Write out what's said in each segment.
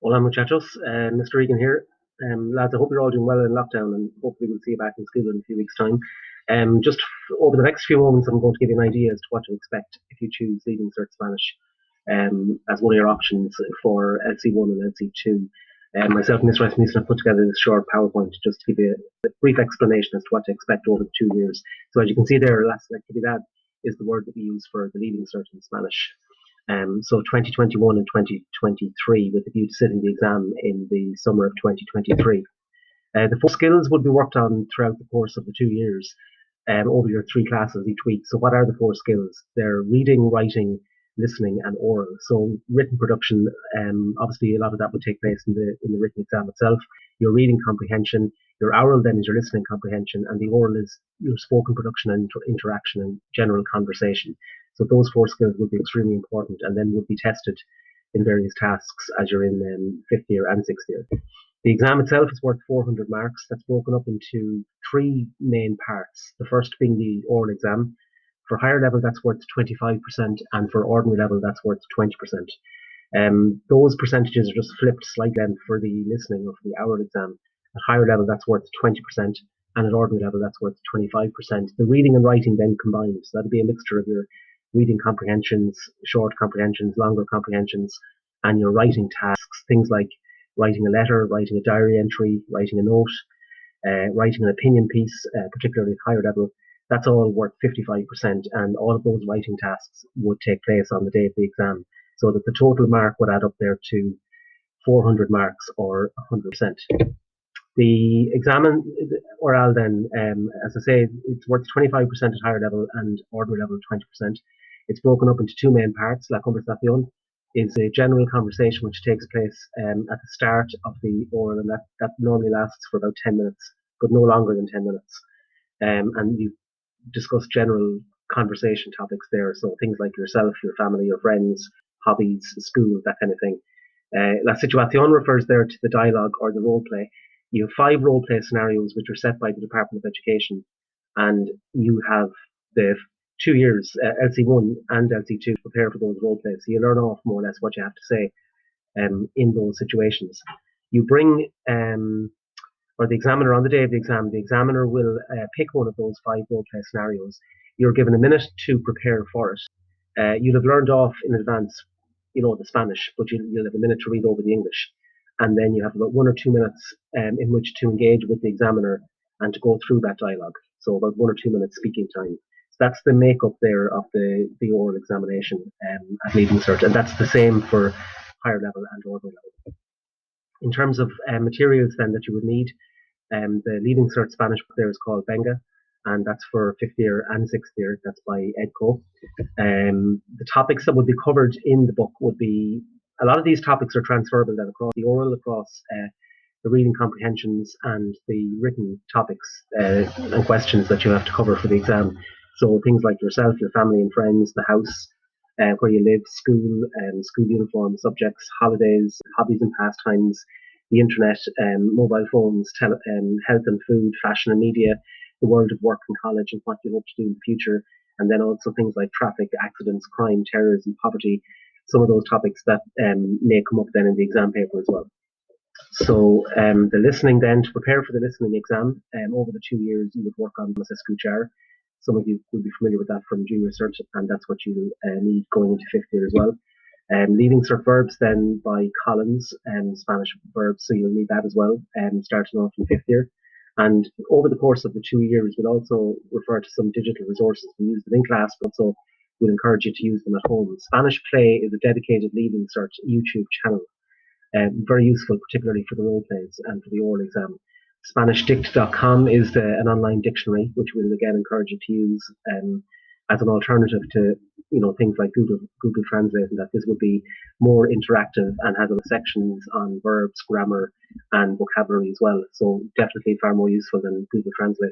Hola muchachos, Mr Egan here. Lads, I hope you're all doing well in lockdown and hopefully we'll see you back in school in a few weeks' time. Over the next few moments, I'm going to give you an idea as to what to expect if you choose Leaving Cert Spanish as one of your options for LC1 and LC2. Myself and Miss Rasmussen have put together this short PowerPoint just to give you a brief explanation as to what to expect over the 2 years. So as you can see there, la selectividad is the word that we use for the Leaving Cert in Spanish. So 2021 and 2023 with the view to sitting the exam in the summer of 2023. The four skills would be worked on throughout the course of the 2 years over your three classes each week. So what are the four skills? They're reading, writing, listening and oral. So written production, obviously a lot of that would take place in the written exam itself. Your reading comprehension, your oral then is your listening comprehension, and the oral is your spoken production and interaction and general conversation. So those four skills will be extremely important and then will be tested in various tasks as you're in fifth year and sixth year. The exam itself is worth 400 marks. That's broken up into three main parts. The first being the oral exam. For higher level, that's worth 25%, and for ordinary level, that's worth 20%. Those percentages are just flipped slightly for the listening or for the oral exam. At higher level, that's worth 20%, and at ordinary level, that's worth 25%. The reading and writing then combined, so that'll be a mixture of your reading comprehensions, short comprehensions, longer comprehensions, and your writing tasks, things like writing a letter, writing a diary entry, writing a note, writing an opinion piece, particularly at higher level. That's all worth 55%, and all of those writing tasks would take place on the day of the exam, so that the total mark would add up there to 400 marks or 100%. The exam oral then, as I say, it's worth 25% at higher level and ordinary level 20%. It's broken up into two main parts. La conversación is a general conversation which takes place at the start of the oral, and that normally lasts for about 10 minutes, but no longer than 10 minutes. And you discuss general conversation topics there, so things like yourself, your family, your friends, hobbies, school, that kind of thing. La situación refers there to the dialogue or the role play. You have 5 role play scenarios which are set by the Department of Education, and you have the 2 years, LC1 and LC2, to prepare for those role plays. So you learn off more or less what you have to say in those situations. You bring, or the examiner on the day of the examiner will pick one of those 5 role play scenarios. You're given a minute to prepare for it. You'll have learned off in advance, the Spanish, but you'll have a minute to read over the English. And then you have about 1 or 2 minutes in which to engage with the examiner and to go through that dialogue. So about 1 or 2 minutes speaking time. So that's the makeup there of the oral examination at Leaving Cert, and that's the same for higher level and ordinary level. In terms of materials then that you would need, the Leaving Cert Spanish book there is called Benga, and that's for 5th year and 6th year. That's by EDCO. The topics that would be covered in the book would be, a lot of these topics are transferable then across the oral, across the reading comprehensions and the written topics and questions that you have to cover for the exam. So things like yourself, your family and friends, the house, where you live, school, school uniform, subjects, holidays, hobbies and pastimes, the internet, mobile phones, health and food, fashion and media, the world of work and college and what you hope to do in the future, and then also things like traffic, accidents, crime, terrorism, poverty, some of those topics that may come up then in the exam paper as well. So the listening then, to prepare for the listening exam, over the 2 years you would work on escuchar. Some of you will be familiar with that from junior cert, and that's what you need going into 5th year as well. Leaving Cert Verbs then by Collins, Spanish verbs, so you'll need that as well, starting off in 5th year. And over the course of the 2 years, we'll also refer to some digital resources. We use them in class, but also we'll encourage you to use them at home. Spanish Play is a dedicated Leaving Cert YouTube channel, very useful, particularly for the role plays and for the oral exam. SpanishDict.com is an online dictionary, which we'll again encourage you to use as an alternative to things like Google Translate, and that this would be more interactive and has sections on verbs, grammar, and vocabulary as well. So definitely far more useful than Google Translate.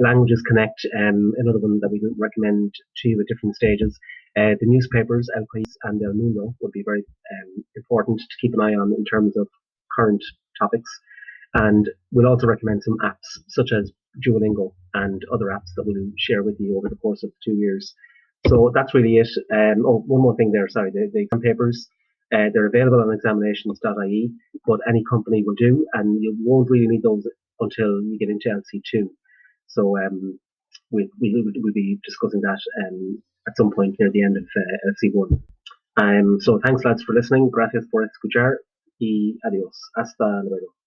Languages Connect, another one that we recommend to you at different stages. The newspapers, El País and El Mundo, would be very important to keep an eye on in terms of current topics. And we'll also recommend some apps such as Duolingo and other apps that we'll share with you over the course of the 2 years. So that's really it. One more thing there, sorry, the exam papers. They're available on examinations.ie, but any company will do, and you won't really need those until you get into LC2. So we'll be discussing that at some point near the end of LC1. So thanks, lads, for listening. Gracias por escuchar y adiós. Hasta luego.